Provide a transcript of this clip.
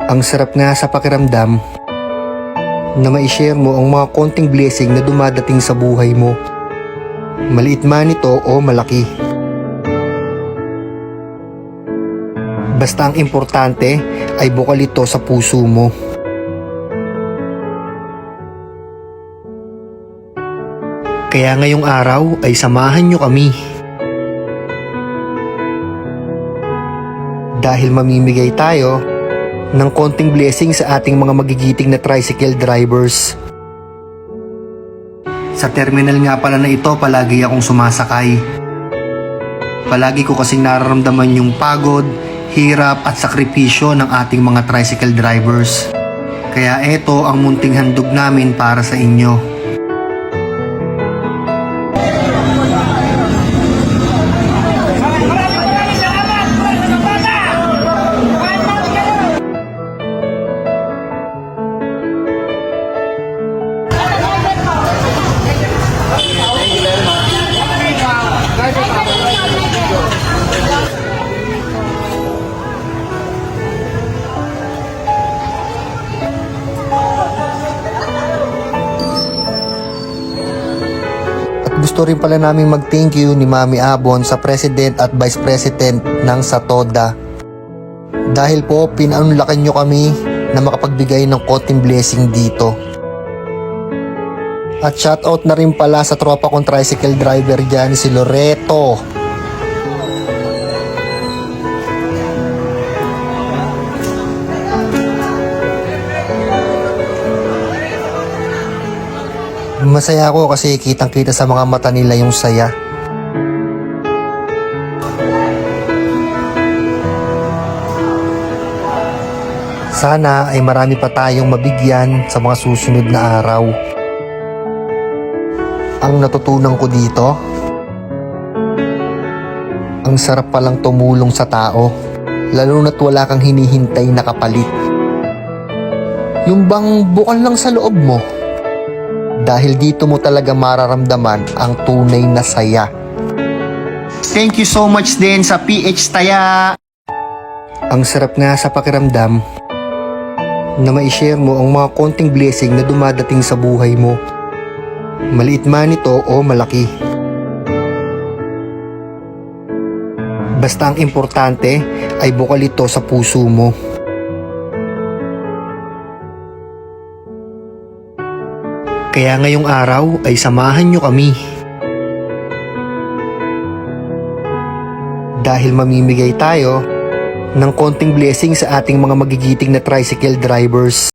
Ang sarap nga sa pakiramdam na ma-share mo ang mga konting blessing na dumadating sa buhay mo. Maliit man ito o malaki. Basta ang importante ay bukal ito sa puso mo. Kaya ngayong araw ay samahan nyo kami. Dahil mamimigay tayo ng konting blessing sa ating mga magigiting na tricycle drivers. Sa terminal nga pala na ito, palagi akong sumasakay. Palagi ko kasing nararamdaman yung pagod, hirap at sakripisyo ng ating mga tricycle drivers. Kaya ito ang munting handog namin para sa inyo. Gusto rin pala namin mag-thank you ni Mami Abon sa President at Vice President ng Satoda. Dahil po pinaunlakan nyo kami na makapagbigay ng konting blessing dito. At shoutout na rin pala sa tropa kong tricycle driver dyan, si Loreto. Masaya ako kasi kitang kita sa mga mata nila yung saya. Sana ay marami pa tayong mabigyan sa mga susunod na araw. Ang natutunan ko dito, ang sarap palang tumulong sa tao, lalo na't wala kang hinihintay na kapalit. Yung bang bukal lang sa loob mo. Dahil dito mo talaga mararamdaman ang tunay na saya. Thank you so much din sa PH Taya. Ang sarap nga sa pakiramdam na ma-share mo ang mga konting blessing na dumadating sa buhay mo. Maliit man ito o malaki. Basta ang importante ay bukal ito sa puso mo. Kaya ngayong araw ay samahan nyo kami. Dahil mamimigay tayo ng konting blessing sa ating mga magigiting na tricycle drivers.